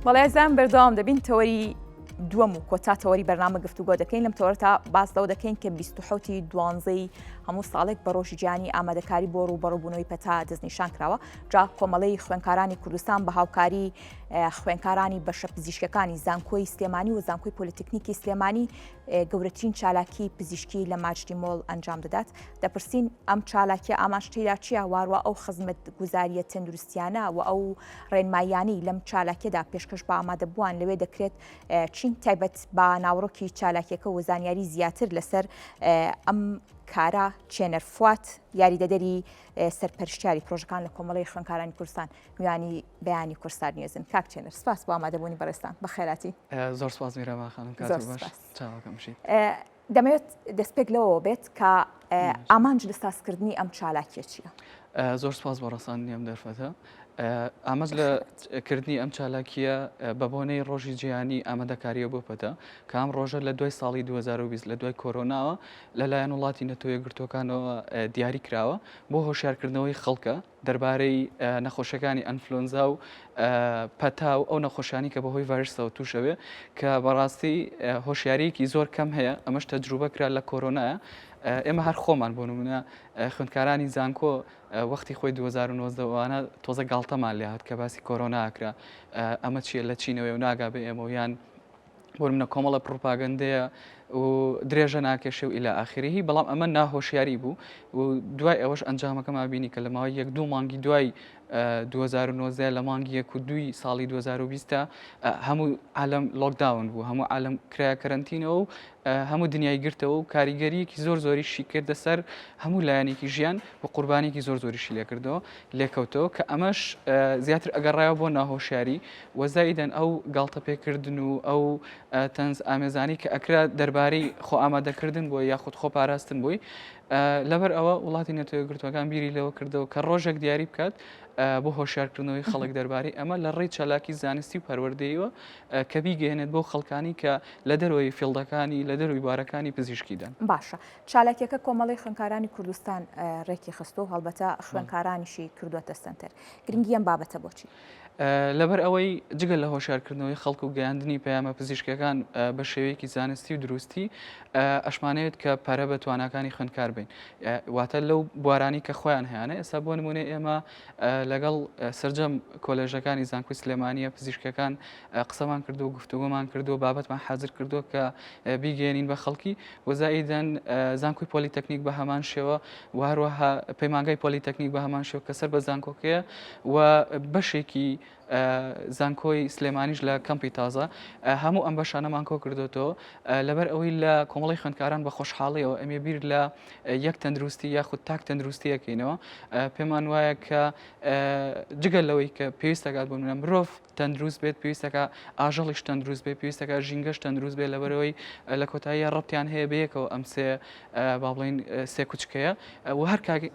بەڵێزان بەردەوام دەبین تەوەری دووەم و کۆتا تەوەری بەرنامە گفتوگۆ دەکەین لەم تەوەرە تا باس لەو دەکەین کە 27 دوانزەی هەموو ساڵێک بە ڕۆژی گیانی ئامادەکاری بۆ ڕووبەڕووبوونەوەی پەتا دەستنیشان کراوە. جا کۆمەڵەی خوێندکارانی کوردستان بە هاوکاری خوێندکارانی بەشە پزیشکەکانی زانکۆی سلێمانی و زانکۆی پۆلیتکنیکی سلێمانی گەورەترین چالاکی پزیشکی لە ماجدی مۆڵ ئەنجام دەدات. دەپرسین ئەم چالاکیە ئاماژەیدا چییە، واروە ئەو خزمەت گوزاریە تەندروستیانە و ئەو ڕێنماییانەی لەم چالاکیەدا پێشکەش بە ئامادەبووان لەوێ دەکرێت چین تایبەت بە ناوڕۆکی چالاکیەکە و زانیاری زیاتر لەسەر ئەم کارە چێنەرفوات یاریدەدەری سەرپەرشتیاری پرۆژەکان لە کۆمەڵی خوێندکارانی کوردستان میوانی بەیانی کورسار نوێزن. کاک چێنەر سپاس بۆ ئامادەبوونی بەڕێستان بەخێراتی. زۆر سپاس میرەما خانم، کاتی باش چاوەکەمشی. دەمەوێت دەستپێک لەوە بێت کە ئامانج لە سازکردنی ئەم چالاکیە چییە؟ زۆر سپاس بۆ ڕەساندنی ئەم دەرفەتە. ئاماژ لە کردنی ئەم چالاکیە بە بۆنەی ڕۆژی جیهانی ئامادەکاریە بۆ پەتە کە ئەم ڕۆژە لە دوای ساڵی 2020 لە دوای کۆرۆناوە لەلایەن وڵاتی نەتۆ یەکگرتووەکانەوە دیاری کراوە بۆ هۆشیارکردنەوەی خەڵکە دەربارەی نەخۆشیەکانی ئەنفلۆنزا و پەتا و ئەو نەخۆشیانی کە بەهۆی ڤایرسەوە تووشەوێ کە بەڕاستی هۆشیاریەکی زۆر کەم هەیە. ئەمەش تەجروبە کرا لە کۆرۆنایە. ئێمە هەر خۆمان بۆ نمونە خوێندکارانی زانکۆ وەختی خۆی 2019وانە تۆزە گاڵتەمان لێ هات کە باسی کۆرۆناکرا ئەمە چیە لە چینەوەی و ناگا بێ ئێمە یان بۆ منە کۆمەڵە پروپاگەندەیە و درێژە ناکێشێ و ئیلا ئاخریهی، بەڵام ئەمە ناهۆشیاری بوو و دوای ئەوەش ئەنجامەکەمان بینی کە لە ماوەی 1-2 مانگی دوای 2019 لە مانگی 1-2 ساڵی 2020 هەموو عالم لۆکداون بوو، هەموو عالم کرایە کەرەنتینەوە و هەموو دنیای گرتەوە و کاریگەریەکی زۆر زۆریشی کردە سەر هەموو لایەنێکی ژیان و قوربانێکی زۆر زۆریشی لێکردەوە لێکەوتەوە کە ئەمەش زیاتر ئەگەڕایەوە بۆ ناهۆشیاری وەزایدەن ئەو گاڵتە پێکردن و ئەو تەنز ئامێزانی کە ئەکرا دەربارەی خۆ ئامادەکردن بۆ یاخود خۆ پاراستن بووی. لەبەر ئەوە وڵاتی نەتۆ یەکگرتووەکان بیری لەوە کردەوە کە ڕۆژێک دیاری بکات بۆ هۆشیارکردنەوەی خەڵک دەربارەی ئەمە لە ڕێی چالاکی زانستی و پەروەردەیەوە کە بیگەێنێت بۆ خەڵکانی کە لە دەرەوەی فیلدەکانی لە دەروی بارەکانی پزیشکیدان. باشە، چالاکیەکە کۆمەڵی خوێندکارانی کوردستان ڕێکی خستۆ و هەڵبەتە خوێندکارانیشی کردووەتە سنتەر. گرنگی ئەم بابەتە بۆچی؟ لەبەر ئەوەی جگە لە هۆشیارکردنەوەی خەڵک و گەیاندنی پەیامە پزیشکەکان بە شێوەیەکی زانستی و دروستی ئەشمانەوێت کە پارە بە تواناکانی خوێندکار بین. واتە لەو بوارانی کە خۆیان هەیەە ئێستا بۆ نمونێ ئێمە لەگەڵ سەرجەم کۆلێژەکانی زانکۆی سلێمانیە پزیشکەکان قسەمان کردو و گفتوگۆمان کردو بابەتمان حاضر کردو کە بیگەێنین بە خەڵکی وەزایدەن زانکۆی پۆلیتەکنیک بە هەمان شێوە و هەروەها پەیمانگای پۆلیتەکنیک بە هەمان شێوە کە سەر بە زانکۆکەیە و بەشێکی زانکۆی سلێمانیش لە کەمپی تازە هەموو ئەم بەشانەمان کۆ کردوێتەوە لەبەر ئەوەی لە کۆمەڵی خوێندکاران بە خۆشحاڵیەوە ئەمێ بیر لە یەک تەندروستی یاخود تاک تەندروستیەکەینەوە. پێمان وایە کە جگەل لەوەی کە پێویستەکات بۆ منە مرۆڤ تەندروست بێت، پێویستەکە ئاژەڵیش تەندروست بێت، پێویستەکە ژینگەش تەندروست بێت لەبەرەوەی لە کۆتاییە ڕەبتیان هەیە بەیەکەوە ئەم با بڵین سێ کوچکەیە و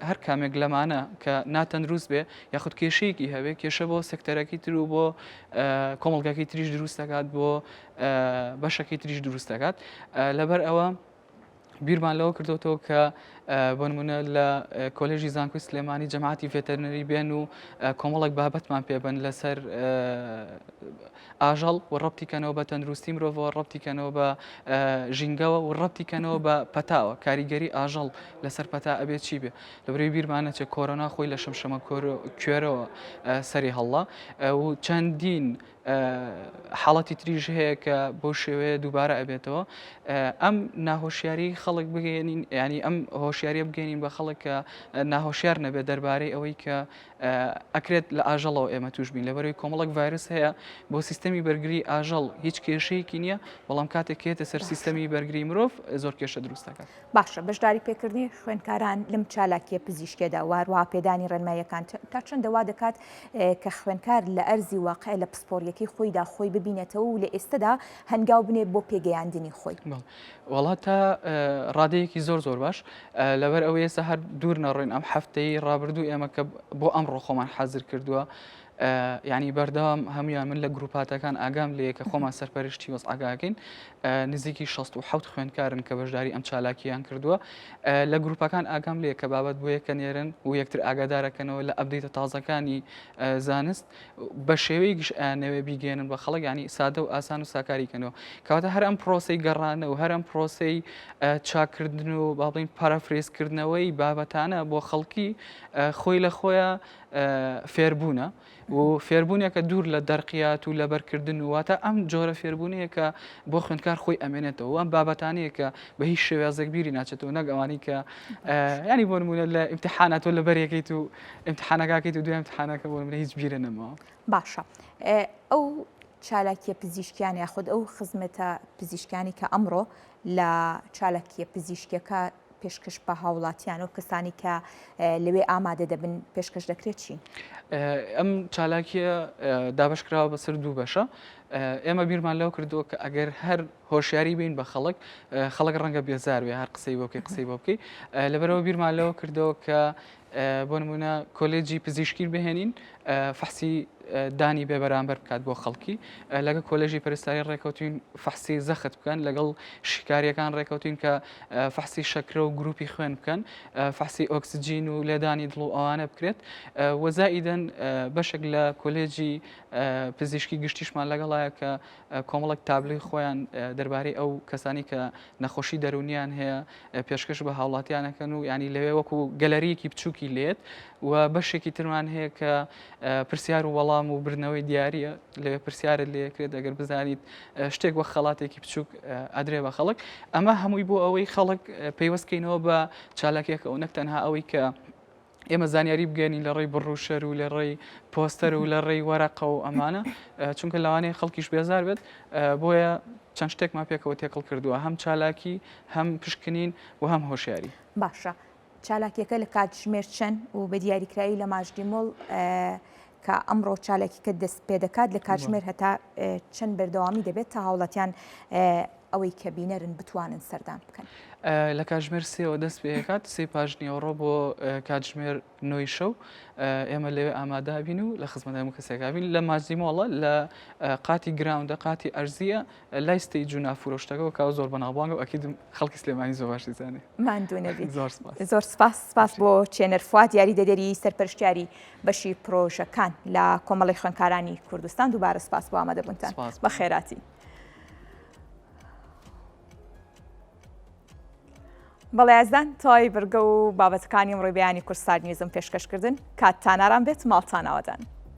هەر کامێک لەمانە کە ناتەندروست بێ یاخود کێشەیەکی هەبێت کێشە بۆ سێکتەرەکی تر و بۆ کۆمەڵگاکی تریش دروست دەکات بۆ بەشەکەی تریش دروست دەکات. لەبەر ئەوە بیرمان لەوە کردوەوە کە بۆ نمونە لە کۆلێژی زانکۆی سلێمانی جەماعەتی ڤێتەرنەری بێن و کۆمەڵێک بابەتمان پێبن لەسەر ئاژەڵ و ڕەبتیکەنەوە بە تەندروستی مرۆڤەوە، ڕەبتیکەنەوە بە ژینگەوە و ڕەبتیکەنەوە بە پەتاوە، کاریگەری ئاژەڵ لەسەر پەتا ئەبێت چی بێ. لەبەرەوەی بیرمانە چێ کۆرۆنا خۆی لە شەمشەمە کوێرەوە سەری هەڵا و چەندین حاڵەتی تریژ هەیە کە بۆ شێوەیە دووبارە ئەبێتەوە. ئەم ناهۆشیاری خەڵک بگەێنین ینی ئەم هۆشیاریە بگەێنین بە خەڵک کە ناهۆشیار نەبێت دەربارەی ئەوەی کە ئەکرێت لە ئاژەڵەوە ئێمە توش بین. لەبەرەوەی کۆمەڵک ڤایرس هەیە بۆ سیستەمی بەرگری ئاژەڵ هیچ کێشەیەکی نییە، بەڵام کاتێک کێتە سەر سیستەمی بەرگری مرۆڤ زۆر کێشە دروستەکە. باشە، بەشداری پێکردنی خوێندکاران لەم چالاکیە پزیشکێدا واروها پێدانی ڕێنماییەکان تا چەند دەوا دەکات کە خوێندکار لە ئەرزی واقع لە پسپۆریەکەی خۆیدا خۆی ببینێتەوە و لە ئێستادا هەنگاو بنێت بۆ پێگەیاندنی خۆی؟ وڵاتە ڕادەیەکی زۆر باش لەبەر ئەوەی ئێستا هەر دوور نەڕۆین ئەم هەفتەی ڕابردوو ئێمە کە بۆ ئەمڕۆ خۆمان حازر کردووە ینی بەردەوام هەمویان من لە گروپاتەکان ئاگام لێ کە خۆمان سەرپەرشتی وەزعاگاکەین نزیکی 67 خوێندکارن کە بەشداری ئەم چالاکییان کردووە لە گروپەکان ئاگام لێ کە بابەت بۆ یەکە نێرن و یەکتر ئاگادارەکەنەوە لە ئەبدەیتە تازەکانی زانست بە شێوەی نەوێ بیگەێنن بە خەڵک ینی سادە و ئاسان و ساکاریکەنەوە کەواتە هەر ئەم پرۆسی گەڕانە و هەر ئەم پرۆسی چاکردن و باڵین پارافرێزکردنەوەی بابەتانە بۆ خەڵکی خۆی لە خۆیان فێربوونە و فێربوونێکە دوور لە دەرقیات و لەبەرکردن واتە ئەم جۆرە فێربوونەیە کە بۆ خوێندکار خۆی ئەمێنێتەوە ئەم بابەتانەیە کە بە هیچ شێوازێک بیری ناچێتەوە نەک ئەوانی کە ینی بۆ نمونە لە ئیمتحانات و لە بەرەکەیت و ئیمتحانەکەیت و دوای ئیمتحانەکە بۆ منە هیچ بیرە نەماوە. باشە ئەو چالاکیە پزیشکیان یاخود ئەو خزمەتە پزیشکانی کە ئەمڕۆ لە چالاکیە پزیشکیەکە پێشکەش بە هاوڵاتیان و کەسانی کە لەوێ ئامادە دەبن پێشکەش دەکرێت چی؟ ئەم چالاکیە دابشکراوە بەسەر دوو بەشە. ئێمە بیرمان لەو کردووە کە ئەگەر هەر هۆشیاری بین بە خەڵک ڕەنگە بێزار بێ هەر قسەی بۆ بکەی قسەی بۆ بکەی لەبەرەوە بیرمان لەوە کردەوە کە بۆ نمونە کۆلێجی پزیشکی بهێنین فەحسی دانی بێ بەرامبەر بکات بۆ خەڵکی لەگە کۆلێژی پەرستاری ڕێکەوتین فەحسی زەخت بکەن لەگەڵ شیکاریەکان ڕێکەوتین کە فەحسی شەکرە و گروپی خوێن بکەن فەحسی ئۆکسجین و لێدانی دڵ و ئەوانە بکرێت وەزائیدەن بەشێک لە کۆلێجی پزیشکی گشتیشمان لەگەڵایە کە کۆمەڵک تابلوی خۆیان دەربارەی ئەو کەسانی کە نەخۆشی دەرونیان هەیە پێشکەش بە هاوڵاتیانەکەن و ینی لەوێ وەکو گەلەریەکی بچووکی لێت و بەشێکی ترمان هەیە کە پرسیار و وەڵام و برنەوەی دیارە لەوێ پرسیارت لێکرێت ئەگەر بزانیت شتێک وە خەڵاتێکی بچووک ئەدرێ بە خەڵک ئەمە هەمووی بۆ ئەوەی خەڵک پەیوەستکەینەوە بە چالاکێکە و نەک تەنها ئەوەی کە ئێمە زانیاری بگەێنی لە ڕێی بڕوشەر و لە ڕێی پۆستەر و لە ڕێی وەرەقە و ئەمانە چونکە لەوانەیە خەڵکیش بێزار بێت بۆیە چەند شتێکمان پێکەوە تێکەڵ کردووە هەم چالاکی هەم پشکنین و هەم هۆشیاری. باشە چالاکیەکە لە کاتژمێر چەند و بە دیاریکراوی لە ماژدیمۆڵ کە ئەمڕۆ چالاکیکە دەست پێ دەکات لە کاتژمێر هەتا چەند بەردەوامی دەبێت تا هاوڵاتیان ئەوەی کە بینەرن بتوانن سەردان بکەن. لە کاتژمێر سێەوە دەست پێکات سێ پاژنیەوەڕۆ بۆ کاتژمێر 9 شەو ئێمە لەوێ ئامادەبین و لە خزمەتمو کەسێکابین لە ماجیمۆڵە لە قاتی گراوندە قاتی ئەرزیە لای ستەیج و نافرۆشتەکەەوە کا زۆر بەناوبانگە و ئەکیدم خەڵکی سلێمانی زۆر باشی زانێ ماندوونەبی زۆر سپاس بۆ چێنەر فواد یاری دەدەری سەرپەرشتیاری بەشی پرۆژەکان لە کۆمەڵی خوێندکارانی کوردستان دووبارە سپاس بۆ ئامادەبوونتان بە خێراتی. بەڵێ ئازدان تای بەرگە و بابەتەکانی ڕێبیانی کورسار نیوزم پێشکەشکردن کاتتان ئارام بێت ماڵتان ئاوادان.